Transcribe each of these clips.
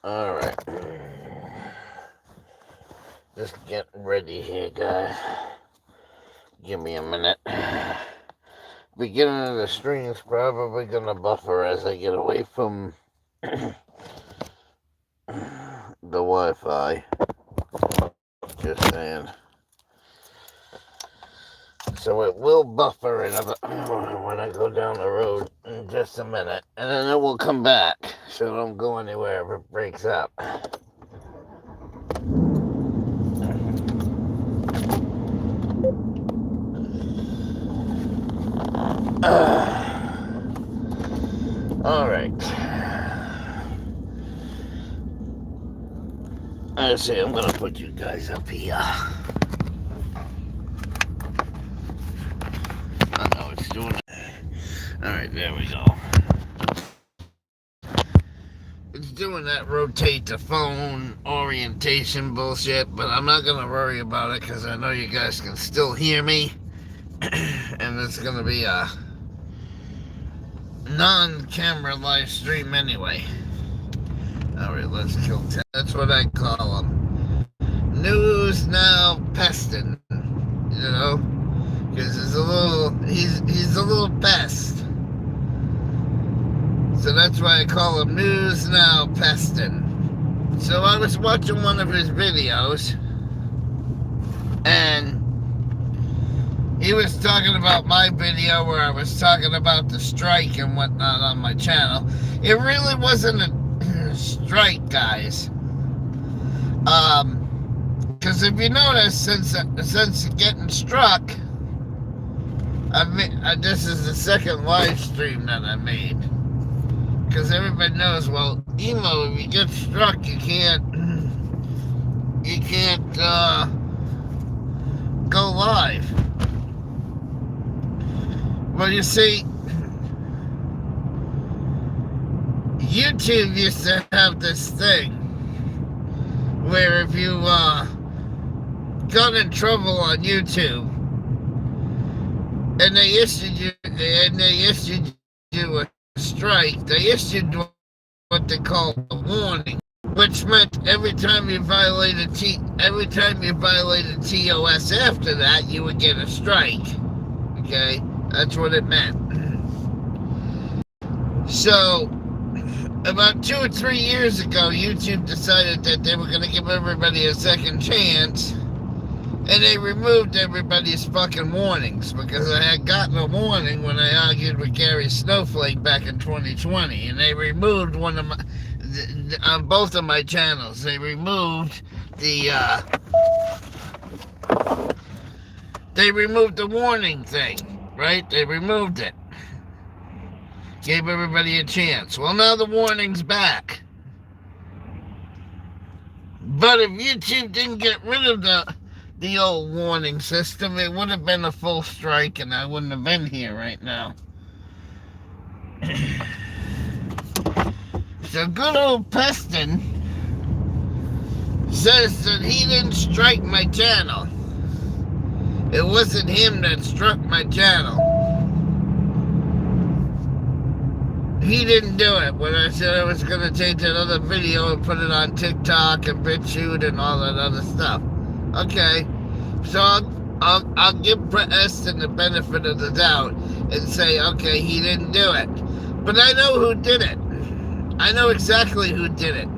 Alright. Just getting ready here, guys. Give me a minute. Beginning of the stream's probably gonna buffer as I get away from the Wi-Fi. Just saying. So it will buffer when I go down the road in just a minute. And then it will come back. So don't go anywhere if it breaks up. Alright. I say I'm gonna put you guys up here. I know it's doing it. Alright, there we go. It's doing that rotate the phone orientation bullshit, but I'm not gonna worry about it because I know you guys can still hear me. And it's gonna be a non-camera live stream anyway. Alright, let's kill 10. That's what I call him. News now pestin'. You know? Because he's a little pest. So that's why I call him News Now Pestin'. So I was watching one of his videos, and he was talking about my video where I was talking about the strike and whatnot on my channel. It really wasn't a strike, guys. Because if you notice, since getting struck, this is the second live stream that I made. Because everybody knows, well, emo, if you get struck, you can't go live. Well, you see, YouTube used to have this thing where if you got in trouble on YouTube and they issued you a strike, they issued what they call a warning, which meant every time you violated TOS after that, you would get a strike. Okay, that's what it meant. So about 2 or 3 years ago, YouTube decided that they were going to give everybody a second chance, and they removed everybody's fucking warnings, because I had gotten a warning when I argued with Gary Snowflake back in 2020, and they removed one of my, on both of my channels, they removed the warning thing, right? They removed it. Gave everybody a chance. Well, now the warning's back. But if YouTube didn't get rid of the old warning system, it would have been a full strike and I wouldn't have been here right now. So good old Pestin says that he didn't strike my channel. It wasn't him that struck my channel. He didn't do it when I said I was going to take that other video and put it on TikTok and BitChute and all that other stuff. Okay, so I'll give Preston the benefit of the doubt and say, okay, he didn't do it. But I know who did it. I know exactly who did it.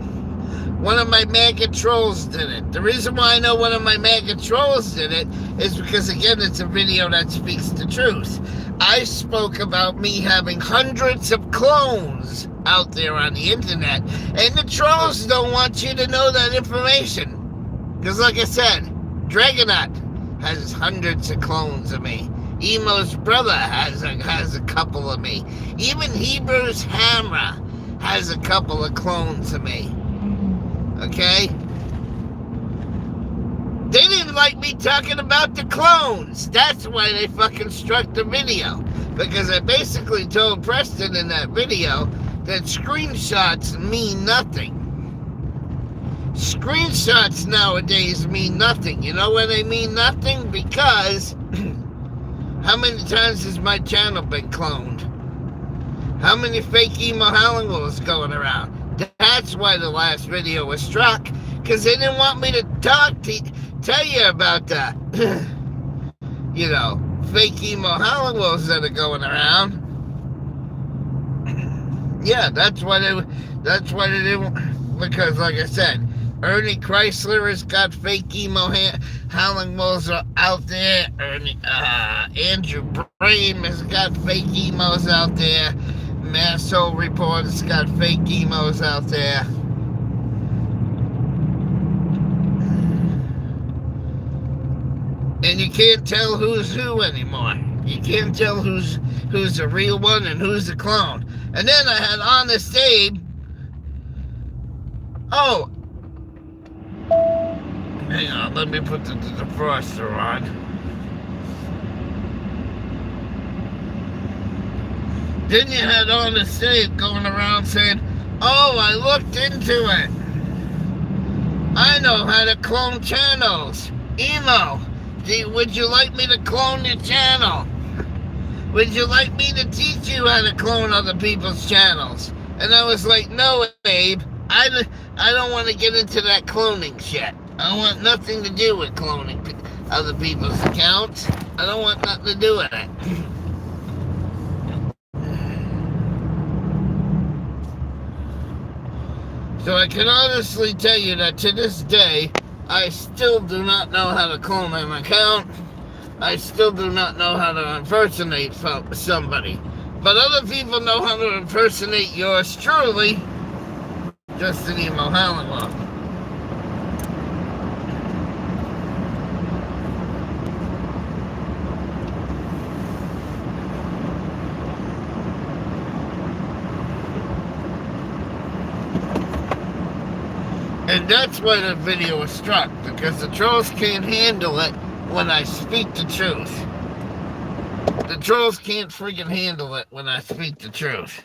One of my MAGA trolls did it. The reason why I know one of my MAGA trolls did it is because, again, it's a video that speaks the truth. I spoke about me having hundreds of clones out there on the internet, and the trolls don't want you to know that information. Because, like I said, Dragonaut has hundreds of clones of me. Emo's brother has a couple of me. Even Hebrew's Hammer has a couple of clones of me. Okay? They didn't like me talking about the clones. That's why they fucking struck the video. Because I basically told Preston in that video that screenshots mean nothing. Screenshots nowadays mean nothing. You know why they mean nothing? Because how many times has my channel been cloned? How many fake emo HOWLINGWOLFs going around? That's why the last video was struck, because they didn't want me to tell you about that. You know, fake emo Hollywoos that are going around. Yeah, that's why they didn't, because like I said, Ernie Chrysler has got fake emo Hollywoos out there. Andrew Brame has got fake emos out there. Masso Report's got fake emos out there. And you can't tell who's who anymore. You can't tell who's the real one and who's the clone. And then I had Honest Abe. Oh, hang on, let me put the defroster on. Then you had Honest Abe going around saying, oh, I looked into it. I know how to clone channels. Emo, would you like me to clone your channel? Would you like me to teach you how to clone other people's channels? And I was like, no, Abe, I don't want to get into that cloning shit. I want nothing to do with cloning other people's accounts. I don't want nothing to do with it. So I can honestly tell you that to this day, I still do not know how to clone an account. I still do not know how to impersonate somebody. But other people know how to impersonate yours truly, just an emo Hollywood. And that's why the video was struck, because the trolls can't handle it when I speak the truth. The trolls can't freaking handle it when I speak the truth.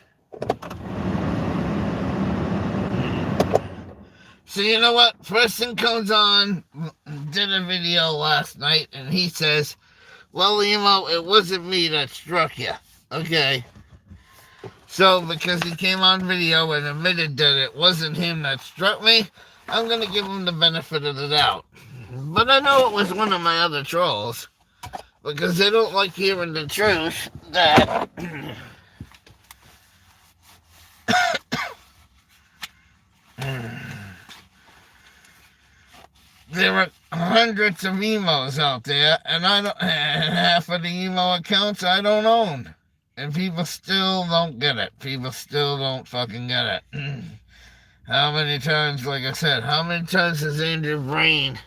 So you know what? Preston comes on, did a video last night, and he says, well, Emo, it wasn't me that struck you. Okay. So, because he came on video and admitted that it wasn't him that struck me, I'm going to give him the benefit of the doubt. But I know it was one of my other trolls, because they don't like hearing the truth that there are hundreds of emos out there, and half of the emo accounts I don't own. And people still don't get it. People still don't fucking get it. How many times, like I said, how many times has Andrew Brame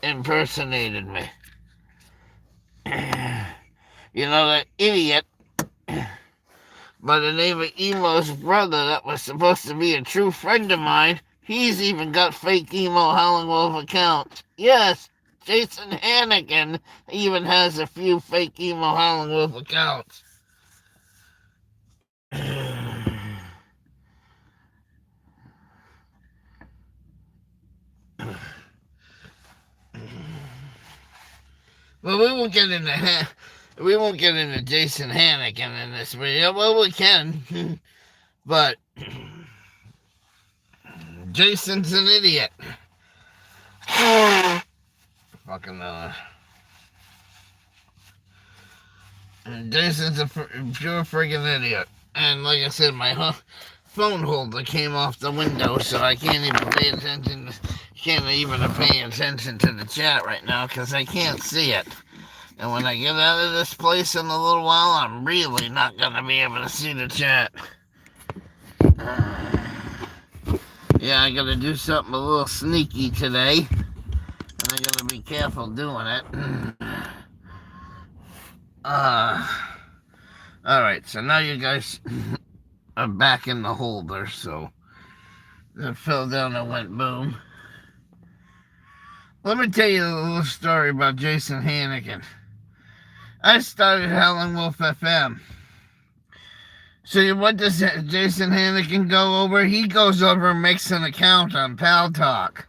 impersonated me? You know, that idiot by the name of Emo's brother that was supposed to be a true friend of mine, he's even got fake Emo Howlingwolf accounts. Yes, Jason Hannigan even has a few fake Emo Howlingwolf accounts. Well, we won't get into Jason Hannigan in this video. Well, we can, but Jason's an idiot. Fucking Jason's a pure friggin' idiot. And like I said, my phone holder came off the window, so I can't even pay attention. Can't even pay attention to the chat right now because I can't see it. And when I get out of this place in a little while, I'm really not going to be able to see the chat. Yeah, I got to do something a little sneaky today. And I got to be careful doing it. Alright, so now you guys are back in the holder, so it fell down and went boom. Let me tell you a little story about Jason Hannigan. I started Howling Wolf FM. So what does Jason Hannigan go over? He goes over and makes an account on Pal Talk.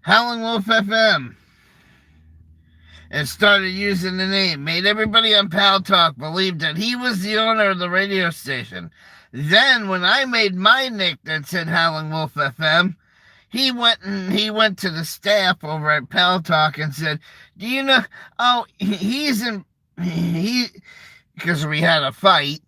Howling Wolf FM. and started using the name, made everybody on Pal Talk believe that he was the owner of the radio station. Then, when I made my nick that said Howling Wolf FM, he went to the staff over at Pal Talk and said, "Do you know? Oh, because we had a fight.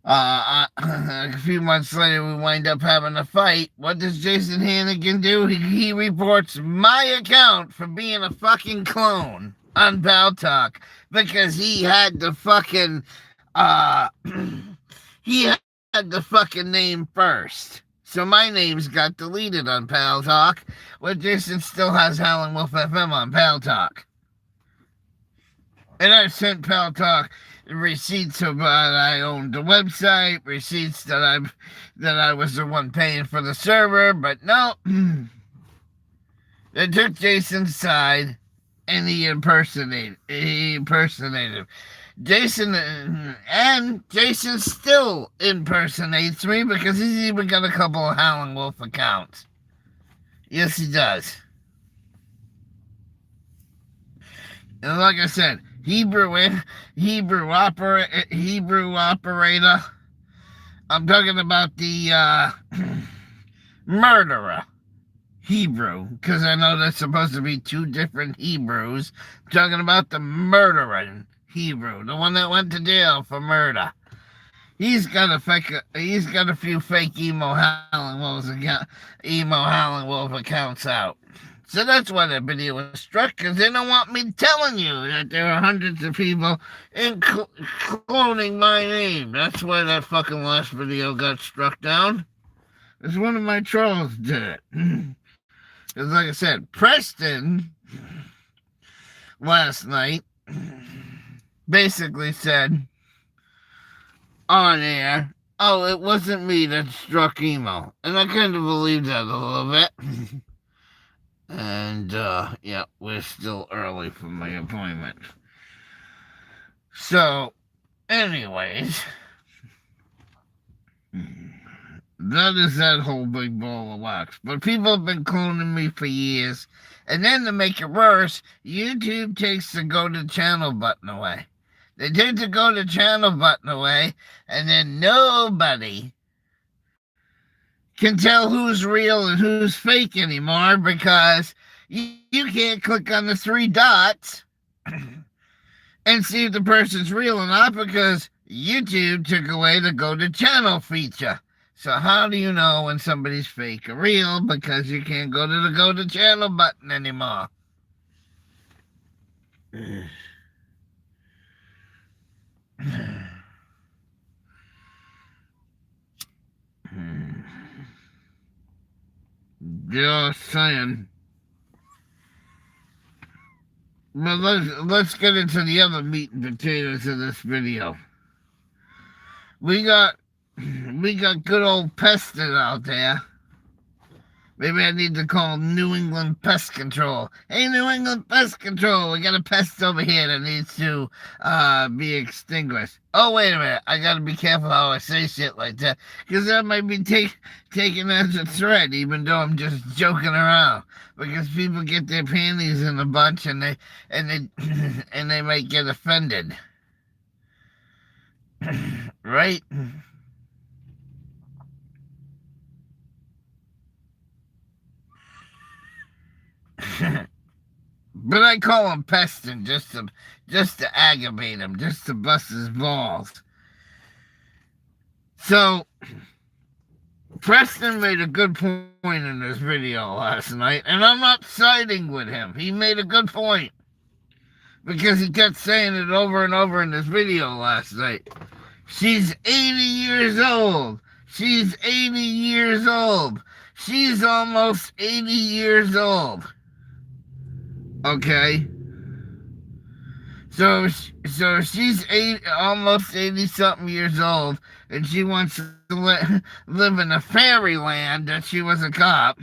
A few months later, we wind up having a fight. What does Jason Hannigan do? He reports my account for being a fucking clone on Pal Talk because he had the fucking he had the fucking name first. So my name's got deleted on Pal Talk, but Jason still has Howling Wolf FM on Pal Talk. And I've sent Pal Talk receipts of I owned the website, receipts that I was the one paying for the server, but no, they took Jason's side and he impersonated him. Jason still impersonates me because he's even got a couple of Howling Wolf accounts. Yes, he does. And like I said, Hebrew operator. I'm talking about the murderer Hebrew, because I know there's supposed to be two different Hebrews. I'm talking about the murdering Hebrew, the one that went to jail for murder. He's got a few fake emo Howling Wolf accounts out. So that's why that video was struck, because they don't want me telling you that there are hundreds of people cloning my name. That's why that fucking last video got struck down. Because one of my trolls did it. Because like I said, Preston last night basically said on air, "Oh, it wasn't me that struck emo." And I kind of believe that a little bit. And, yeah, we're still early for my appointment. So, anyways, that is that whole big ball of wax. But people have been cloning me for years. And then to make it worse, YouTube takes the go to channel button away. They take the go to channel button away, and then nobody can tell who's real and who's fake anymore because you can't click on the three dots and see if the person's real or not because YouTube took away the go to channel feature. So how do you know when somebody's fake or real? Because you can't go to the go to channel button anymore. Just saying. But let's get into the other meat and potatoes of this video. We got good old Peston out there. Maybe I need to call New England Pest Control. Hey, New England Pest Control, we got a pest over here that needs to be extinguished. Oh, wait a minute. I got to be careful how I say shit like that, because that might be taken as a threat, even though I'm just joking around. Because people get their panties in a bunch and they might get offended. Right? But I call him Peston just to aggravate him, just to bust his balls. So Preston made a good point in this video last night, and I'm not siding with him. He made a good point because he kept saying it over and over in this video last night. She's 80 years old. She's 80 years old. She's almost 80 years old. Okay. So she's almost 80-something years old, and she wants to live in a fairyland that she was a cop.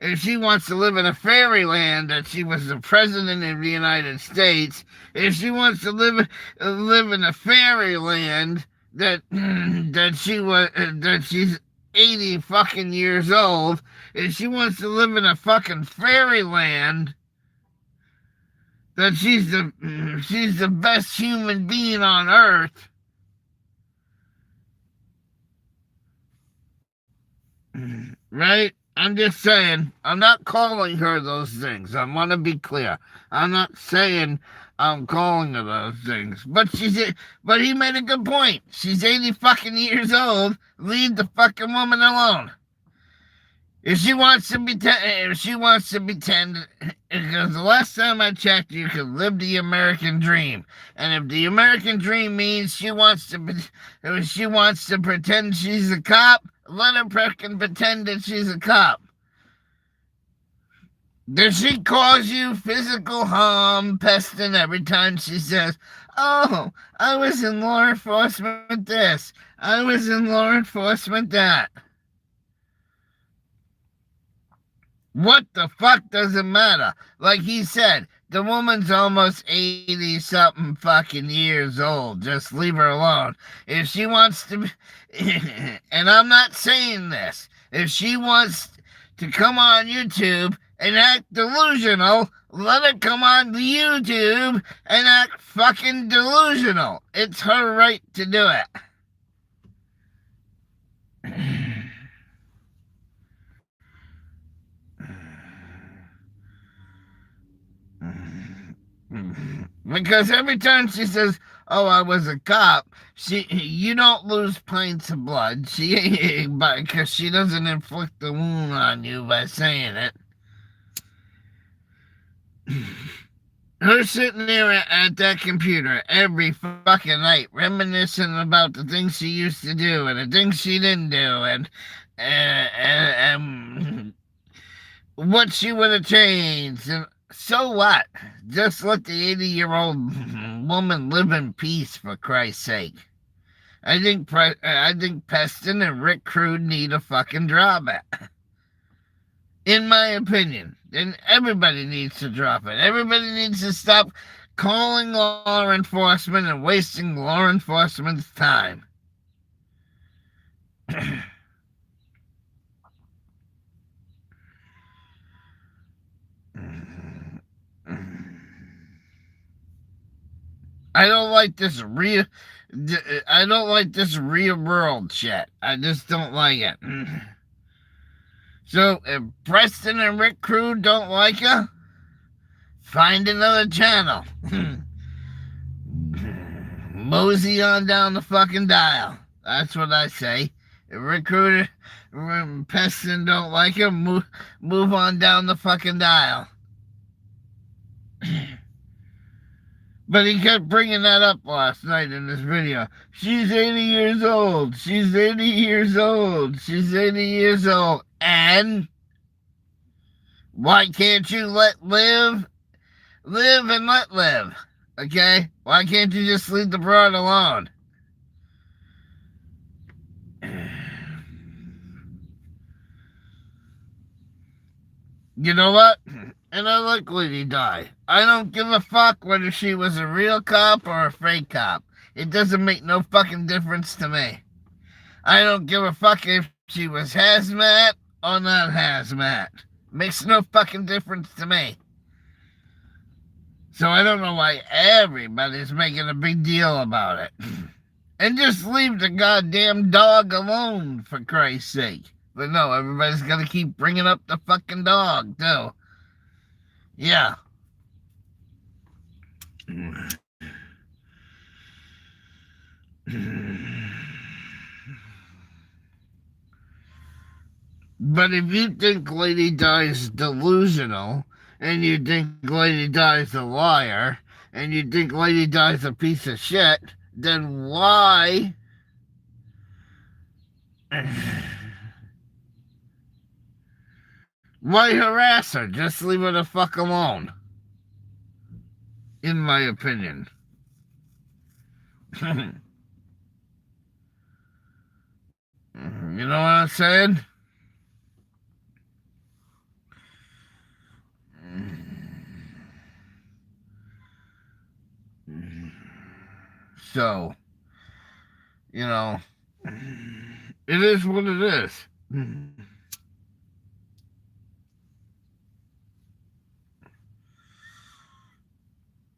And she wants to live in a fairyland that she was the president of the United States. If she wants to live in a fairyland that she's 80 fucking years old, if she wants to live in a fucking fairyland, that she's the best human being on earth. Right? I'm just saying, I'm not calling her those things. I want to be clear. I'm not saying I'm calling her those things. But he made a good point. She's 80 fucking years old. Leave the fucking woman alone. If she wants to be because the last time I checked, you could live the American dream, and if the American dream means if she wants to pretend she's a cop, let her fucking pretend that she's a cop. Does she cause you physical harm, Peston, every time she says, "Oh, I was in law enforcement this, I was in law enforcement that"? What the fuck does it matter? Like he said, the woman's almost 80 something fucking years old. Just leave her alone. If she wants to be, and I'm not saying this, if she wants to come on YouTube and act delusional, let her come on YouTube and act fucking delusional. It's her right to do it. Because every time she says, "Oh, I was a cop," you don't lose pints of blood. Because she doesn't inflict the wound on you by saying it. Her sitting there at that computer every fucking night, reminiscing about the things she used to do and the things she didn't do, and what she would have changed. And so what? Just let the 80-year-old woman live in peace, for Christ's sake. I think Peston and Rick Crude need a fucking drop it. In my opinion. And everybody needs to drop it. Everybody needs to stop calling law enforcement and wasting law enforcement's time. I don't like this real world shit. I just don't like it. So if Preston and Rick Crude don't like her, find another channel. Mosey on down the fucking dial. That's what I say. If Rick Crude and Preston don't like her, move on down the fucking dial. But he kept bringing that up last night in this video. She's 80 years old. She's 80 years old. She's 80 years old. And why can't you live and let live? Okay? Why can't you just leave the broad alone? You know what? And I like Lady Di. I don't give a fuck whether she was a real cop or a fake cop. It doesn't make no fucking difference to me. I don't give a fuck if she was hazmat or not hazmat. Makes no fucking difference to me. So I don't know why everybody's making a big deal about it. And just leave the goddamn dog alone, for Christ's sake. But no, everybody's gonna keep bringing up the fucking dog, too. Yeah. But if you think Lady Di's delusional, and you think Lady Di's a liar, and you think Lady Di's a piece of shit, then why... why harass her? Just leave her the fuck alone. In my opinion. You know what I'm saying? So, you know, it is what it is.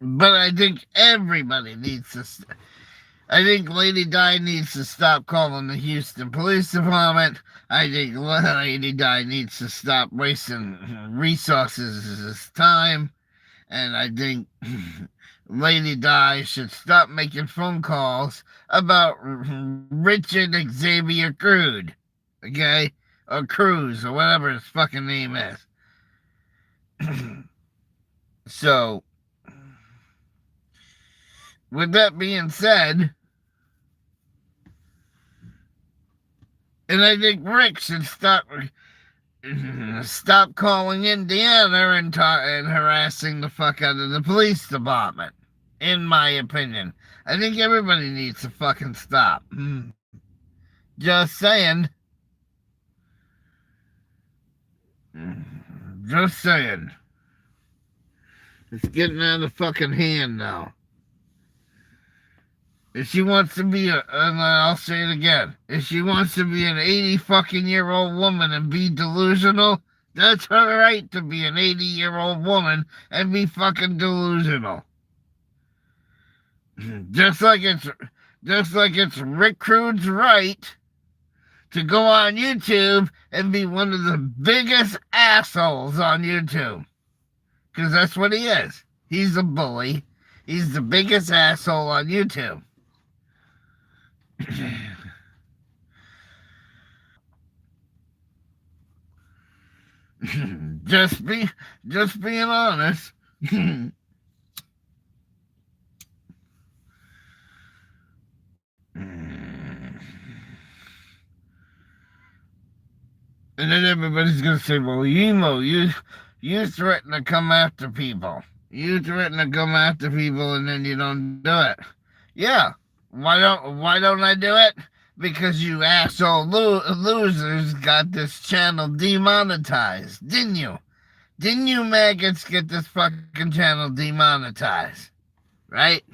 But I think everybody needs to. I think Lady Di needs to stop calling the Houston Police Department. I think Lady Di needs to stop wasting resources, time, and I think Lady Di should stop making phone calls about Richard Xavier Crude, okay? Or Cruz, or whatever his fucking name is. So, with that being said, and I think Rick should stop calling Indiana and harassing the fuck out of the police department. In my opinion, I think everybody needs to fucking stop. Just saying. Just saying. It's getting out of fucking hand now. If she wants to be and I'll say it again, if she wants to be an 80 fucking year old woman and be delusional, that's her right to be an 80-year-old woman and be fucking delusional. Just like it's Rick Crude's right to go on YouTube and be one of the biggest assholes on YouTube. Because that's what he is. He's a bully. He's the biggest asshole on YouTube. just being honest. And then everybody's gonna say, well, Emo, you threaten to come after people. You threaten to come after people and then you don't do it. Yeah. Why don't I do it? Because you asshole losers got this channel demonetized, didn't you? Didn't you maggots get this fucking channel demonetized? Right?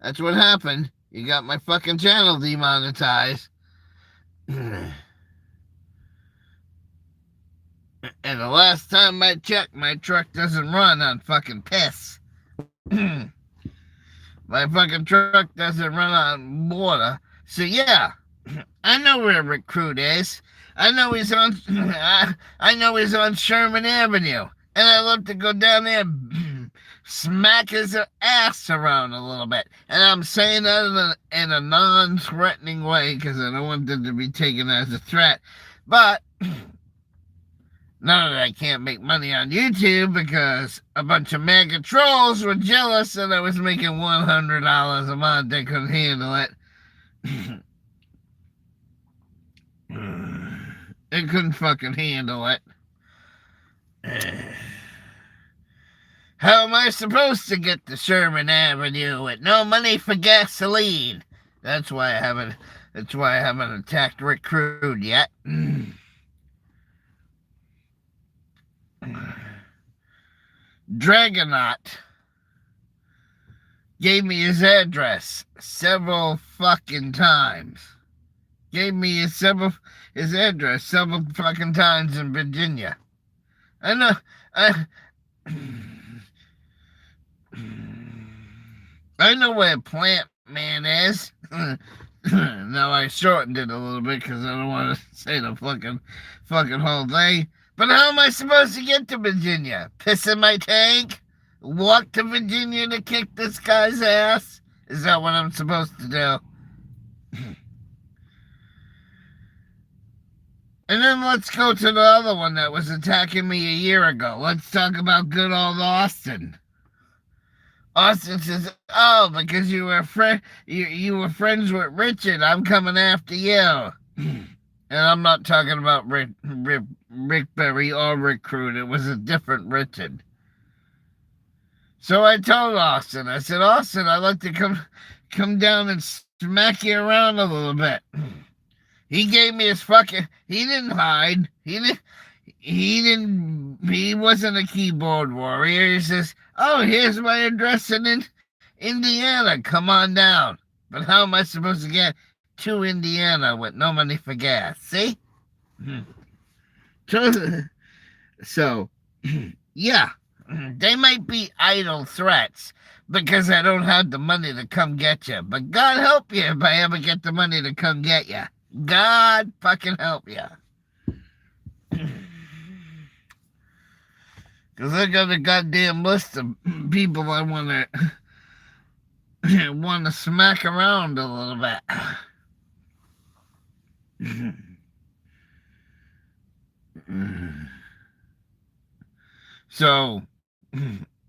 That's what happened. You got my fucking channel demonetized. And the last time I checked, my truck doesn't run on fucking piss. My fucking truck doesn't run on water. So yeah, I know where Rick Crude is. I know he's on Sherman Avenue. And I love to go down there and smack his ass around a little bit. And I'm saying that in a non-threatening way because I don't want it to be taken as a threat. But now that I can't make money on YouTube because a bunch of MAGA trolls were jealous that I was making $100 a month, they couldn't handle it. They couldn't fucking handle it. How am I supposed to get to Sherman Avenue with no money for gasoline? That's why I haven't attacked Rick Crude yet. Dragonaut gave me his address several fucking times. Gave me his address several fucking times in Virginia. I know where Plant Man is. Now I shortened it a little bit because I don't want to say the fucking whole thing. But how am I supposed to get to Virginia? Piss in my tank? Walk to Virginia to kick this guy's ass? Is that what I'm supposed to do? And then let's go to the other one that was attacking me a year ago. Let's talk about good old Austin. Austin says, "Oh, because you were you were friends with Richard, I'm coming after you." And I'm not talking about Rick Berry or Rick Crude. It was a different Richard. So I told Austin, I said, "Austin, I'd like to come down and smack you around a little bit." He gave me his fucking... He didn't hide. He wasn't a keyboard warrior. He says, "Oh, here's my address in Indiana. Come on down." But how am I supposed to get to Indiana with no money for gas? See? So, yeah, they might be idle threats, because I don't have the money to come get you. But God help you if I ever get the money to come get you. God fucking help you. Because I got a goddamn list of people I want to smack around a little bit. So,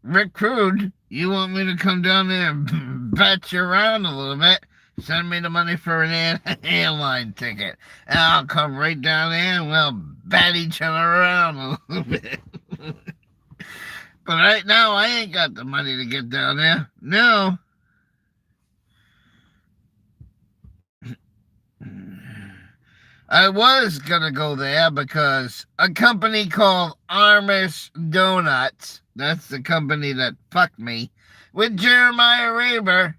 Rick Crude, you want me to come down there and bat you around a little bit? Send me the money for an airline ticket. And I'll come right down there and we'll bat each other around a little bit. But right now, I ain't got the money to get down there. No. I was going to go there because a company called Armis Donuts, that's the company that fucked me, with Jeremiah Raber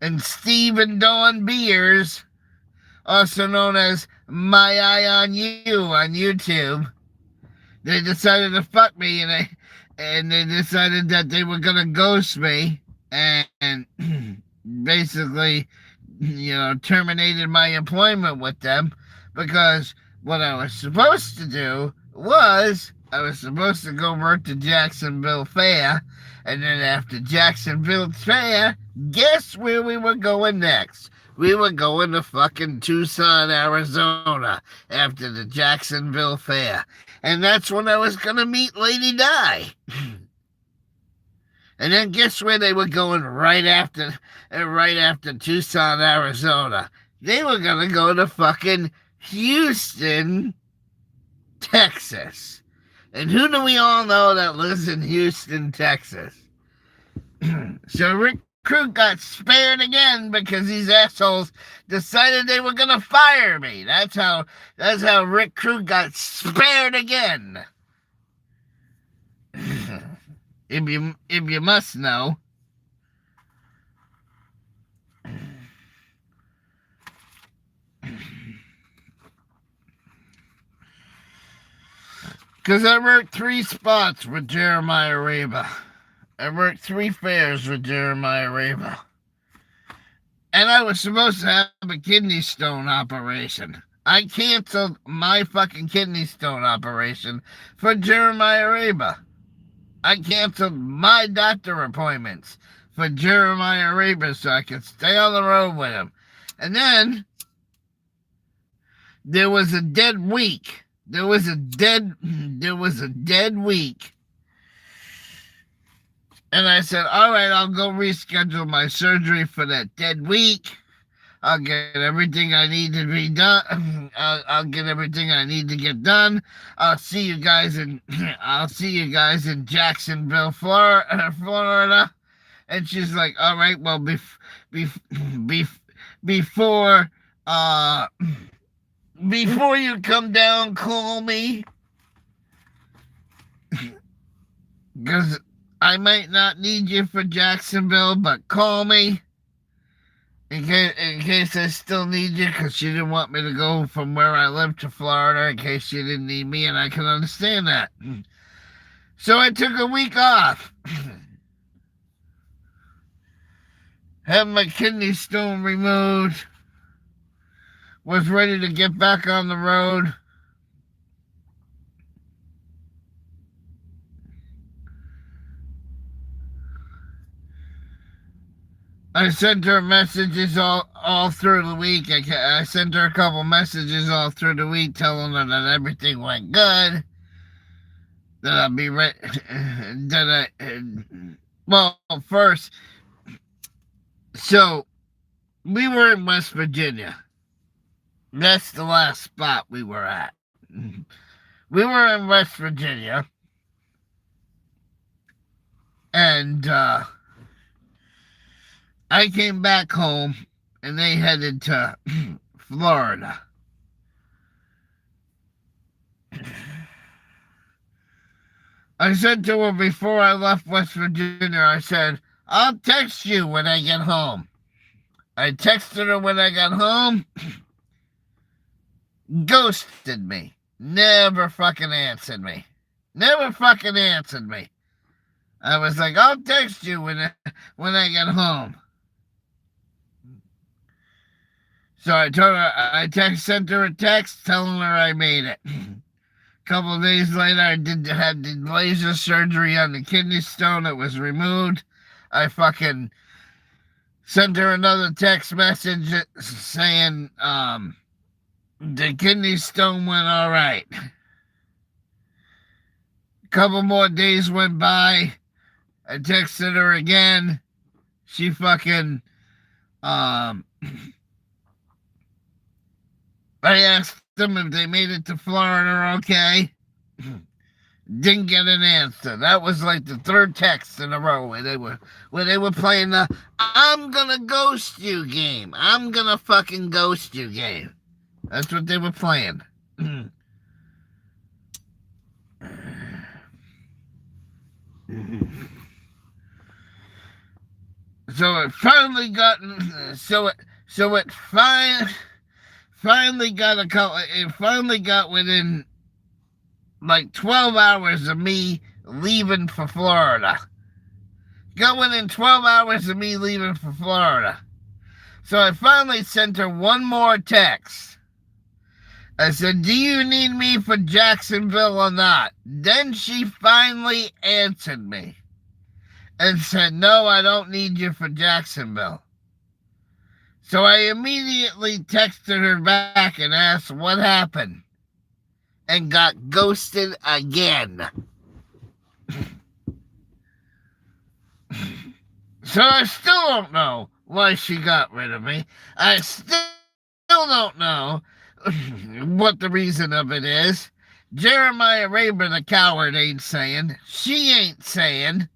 and Steve and Dawn Beers, also known as My Eye on You on YouTube, they decided to fuck me, and they decided that they were going to ghost me and basically, terminated my employment with them, because what I was supposed to do was I was supposed to go work the Jacksonville Fair, and then after Jacksonville Fair, guess where we were going next? We were going to fucking Tucson, Arizona after the Jacksonville Fair. And that's when I was going to meet Lady Di. And then guess where they were going right after Tucson, Arizona? They were going to go to fucking Houston, Texas. And who do we all know that lives in Houston, Texas? So Rick Crude got spared again because these assholes decided they were going to fire me. That's how Rick Crude got spared again. If you must know. Because I worked 3 spots with Jeremiah Raber. I worked 3 fairs with Jeremiah Raber. And I was supposed to have a kidney stone operation. I canceled my fucking kidney stone operation for Jeremiah Raber. I canceled my doctor appointments for Jeremiah Raber so I could stay on the road with him. And then there was a dead week. There was a dead week. And I said, all right, I'll go reschedule my surgery for that dead week. I'll get everything I need to be done. I'll get everything I need to get done. I'll see you guys in Jacksonville, Florida. And she's like, all right, well, before you come down, call me. Because I might not need you for Jacksonville, but call me. In case I still need you, because she didn't want me to go from where I live to Florida, in case she didn't need me, and I can understand that. So I took a week off. Had my kidney stone removed. Was ready to get back on the road. I sent her messages all through the week. I sent her a couple messages all through the week telling her that everything went good. That I'll be ready. Well, first, so we were in West Virginia. That's the last spot we were at. We were in West Virginia. And, I came back home, and they headed to Florida. I said to her before I left West Virginia, I said, I'll text you when I get home. I texted her when I got home. Ghosted me. Never fucking answered me. Never fucking answered me. I was like, I'll text you when I get home. So I told her, sent her a text telling her I made it. A couple of days later, I had the laser surgery on the kidney stone. It was removed. I fucking sent her another text message saying the kidney stone went all right. A couple more days went by. I texted her again. She fucking I asked them if they made it to Florida okay. Didn't get an answer. That was like the third text in a row where they were playing the I'm gonna ghost you game. I'm gonna fucking ghost you game. That's what they were playing. So it finally got finally got within like 12 hours of me leaving for Florida. Got within 12 hours of me leaving for Florida. So I finally sent her one more text. I said, do you need me for Jacksonville or not? Then she finally answered me and said, no, I don't need you for Jacksonville. So I immediately texted her back and asked what happened and got ghosted again. So I still don't know why she got rid of me. I still don't know what the reason of it is. Jeremiah Raber, the coward, ain't saying. She ain't saying.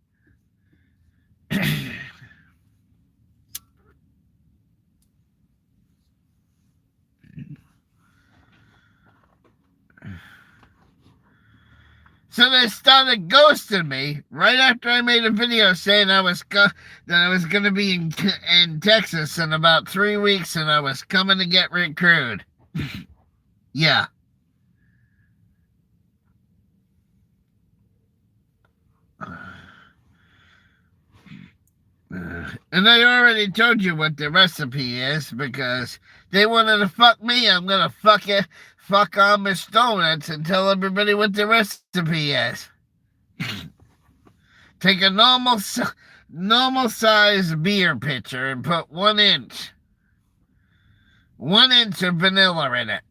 So they started ghosting me right after I made a video saying that I was going to be in Texas in about 3 weeks and I was coming to get recruited. Yeah. And I already told you what the recipe is because they wanted to fuck me. I'm going to fuck Amish donuts and tell everybody what the recipe is. Take a normal size beer pitcher and put 1 inch of vanilla in it.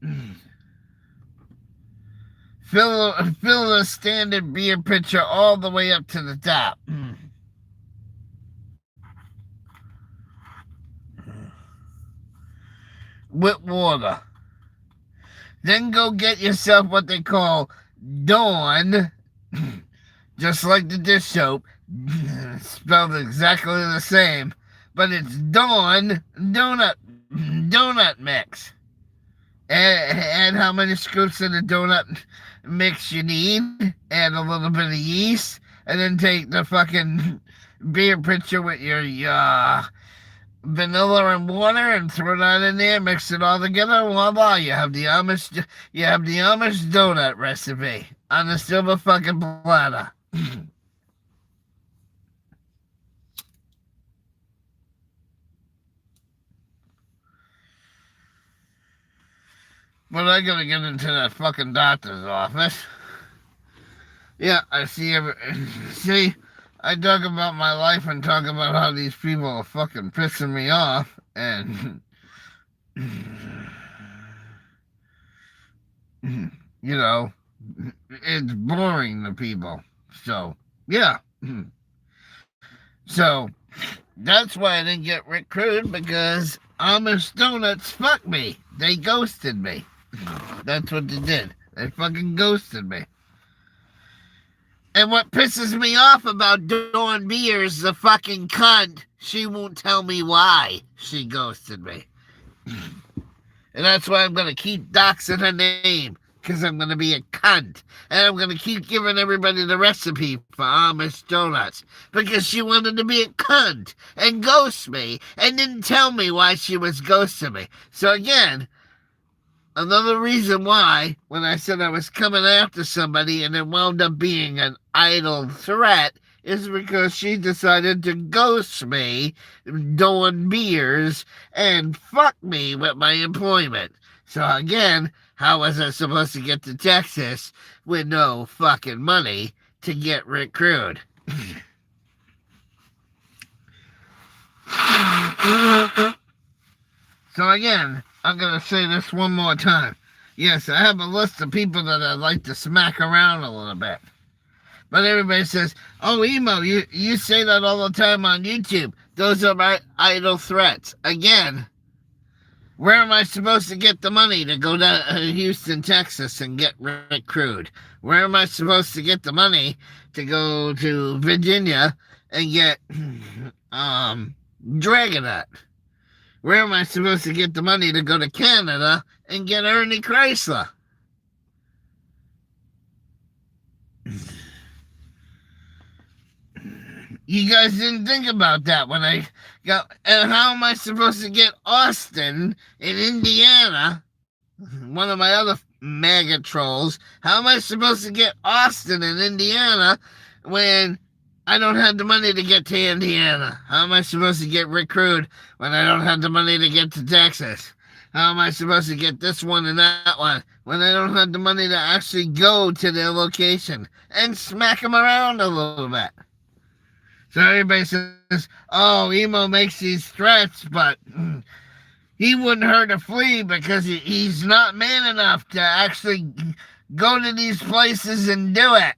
Fill the standard beer pitcher all the way up to the top. With water. Then go get yourself what they call Dawn, just like the dish soap, spelled exactly the same, but it's Dawn donut mix. Add how many scoops of the donut mix you need, add a little bit of yeast, and then take the fucking beer pitcher with your vanilla and water and throw that in there, mix it all together, and voila, you have the Amish donut recipe on a silver fucking platter. But I gotta get into that fucking doctor's office. Yeah, I see I talk about my life and talk about how these people are fucking pissing me off, and you know, it's boring to people. So, yeah. So, that's why I didn't get recruited, because Amish Donuts fucked me. They ghosted me. That's what they did. They fucking ghosted me. And what pisses me off about Dawn Beer is the fucking cunt. She won't tell me why she ghosted me. And that's why I'm going to keep doxing her name. Because I'm going to be a cunt. And I'm going to keep giving everybody the recipe for Amish donuts. Because she wanted to be a cunt. And ghost me. And didn't tell me why she was ghosting me. So again, another reason why, when I said I was coming after somebody and it wound up being an idle threat, is because she decided to ghost me doing beers and fuck me with my employment. So again, how was I supposed to get to Texas with no fucking money to get recruited? So again, I'm going to say this one more time. Yes, I have a list of people that I'd like to smack around a little bit. But everybody says, oh, Emo, you say that all the time on YouTube. Those are my idle threats. Again, where am I supposed to get the money to go to Houston, Texas and get recruited? Where am I supposed to get the money to go to Virginia and get Dragonette? Where am I supposed to get the money to go to Canada and get Ernie Chrysler? You guys didn't think about that when I got... And how am I supposed to get Austin in Indiana? One of my other MAGA trolls. How am I supposed to get Austin in Indiana when I don't have the money to get to Indiana? How am I supposed to get recruited when I don't have the money to get to Texas? How am I supposed to get this one and that one when I don't have the money to actually go to their location and smack them around a little bit? So everybody says, oh, Emo makes these threats, but he wouldn't hurt a flea because he's not man enough to actually go to these places and do it.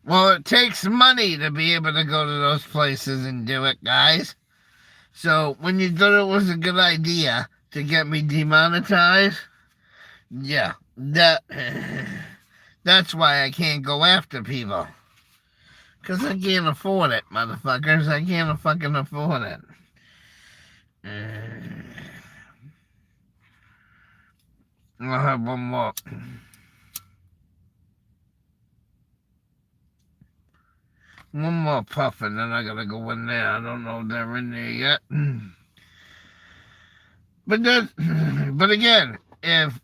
Well, it takes money to be able to go to those places and do it, guys. So when you thought it was a good idea to get me demonetized, yeah, that's why I can't go after people. Because I can't afford it, motherfuckers. I can't fucking afford it. I'll have one more. One more puff and then I gotta go in there. I don't know if they're in there yet. But again, if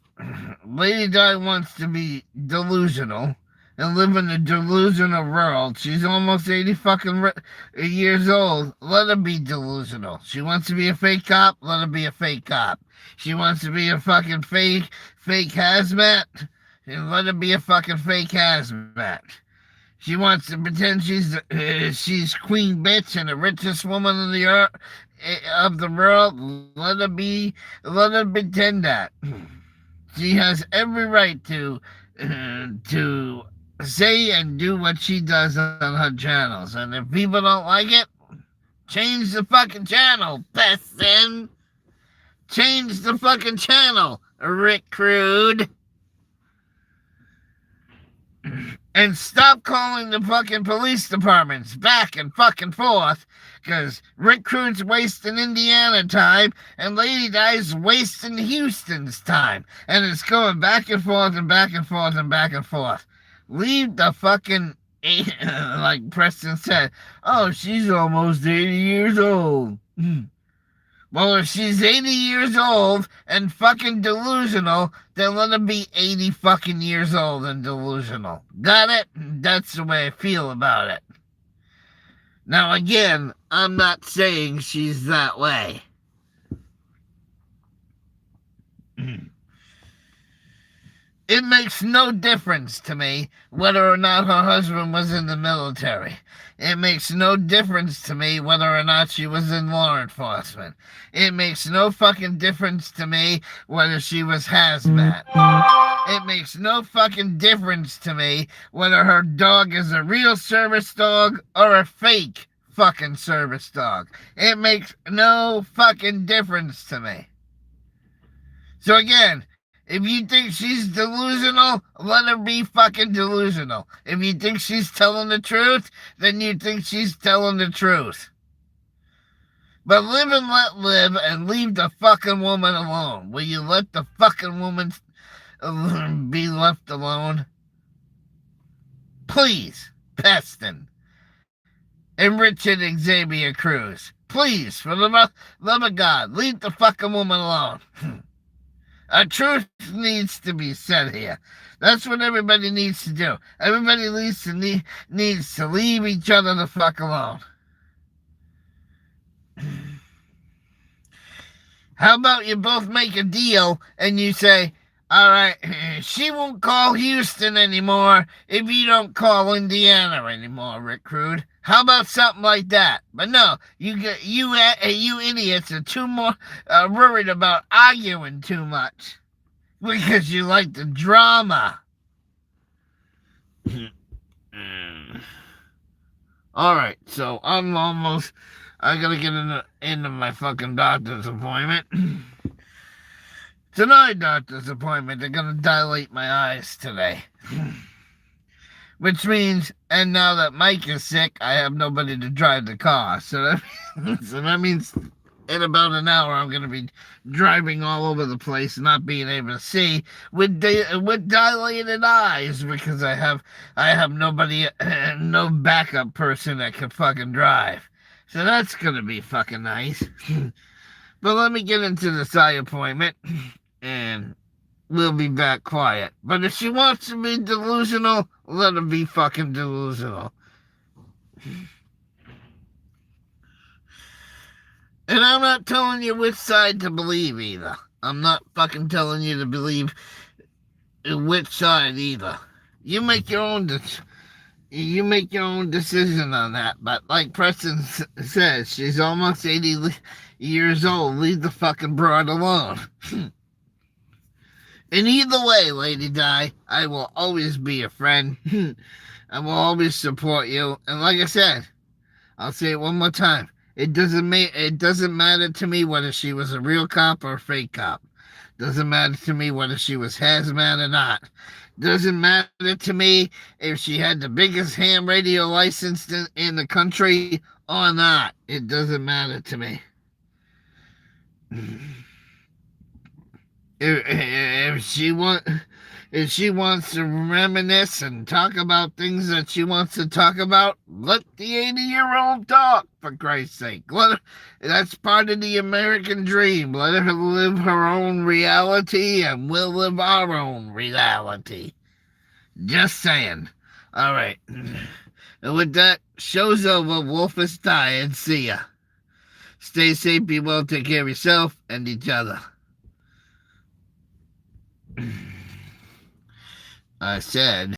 Lady Di wants to be delusional and live in a delusional world, she's almost 80 fucking years old. Let her be delusional. She wants to be a fake cop. Let her be a fake cop. She wants to be a fucking fake hazmat. And let her be a fucking fake hazmat. She wants to pretend she's queen bitch and the richest woman in the earth, of the world. Let her pretend that. She has every right to say and do what she does on her channels. And if people don't like it, change the fucking channel, person. Change the fucking channel, Rick Crude. And stop calling the fucking police departments back and fucking forth, because Rick Crude's wasting Indiana time, and Lady Di's wasting Houston's time. And it's going back and forth and back and forth and back and forth. Leave the fucking, like Preston said, oh, she's almost 80 years old. Well, if she's 80 years old and fucking delusional, then let her be 80 fucking years old and delusional. Got it? That's the way I feel about it. Now, again, I'm not saying she's that way. It makes no difference to me whether or not her husband was in the military. It makes no difference to me whether or not she was in law enforcement. It makes no fucking difference to me whether she was hazmat. It makes no fucking difference to me whether her dog is a real service dog or a fake fucking service dog. It makes no fucking difference to me. So again, if you think she's delusional, let her be fucking delusional. If you think she's telling the truth, then you think she's telling the truth. But live and let live and leave the fucking woman alone. Will you let the fucking woman be left alone? Please, Peston. And Richard Xavier Cruz. Please, for the love of God, leave the fucking woman alone. A truth needs to be said here. That's what everybody needs to do. Everybody needs to leave each other the fuck alone. How about you both make a deal and you say, all right, she won't call Houston anymore if you don't call Indiana anymore, Rick Crude. How about something like that? But no, you idiots are too more worried about arguing too much because you like the drama. All right, so I gotta get into my fucking doctor's appointment. Tonight, doctor's appointment, they're gonna dilate my eyes today. Which means, and now that Mike is sick, I have nobody to drive the car. So that means in about an hour, I'm gonna be driving all over the place, not being able to see with dilated eyes because I have nobody, no backup person that can fucking drive. So that's gonna be fucking nice. But let me get into this eye appointment, and we'll be back quiet. But if she wants to be delusional, let her be fucking delusional. And I'm not telling you which side to believe either. I'm not fucking telling you to believe which side either. You make your own decision on that. But like Preston says, she's almost 80 years old. Leave the fucking broad alone. And either way, Lady Di, I will always be a friend. I will always support you. And like I said, I'll say it one more time. It doesn't matter to me whether she was a real cop or a fake cop. Doesn't matter to me whether she was hazmat or not. Doesn't matter to me if she had the biggest ham radio license in the country or not. It doesn't matter to me. If she wants to reminisce and talk about things that she wants to talk about, let the 80-year-old talk, for Christ's sake. That's part of the American dream. Let her live her own reality, and we'll live our own reality. Just saying. All right. And with that, show's over. Wolf is tired. See ya. Stay safe, be well, take care of yourself and each other. I said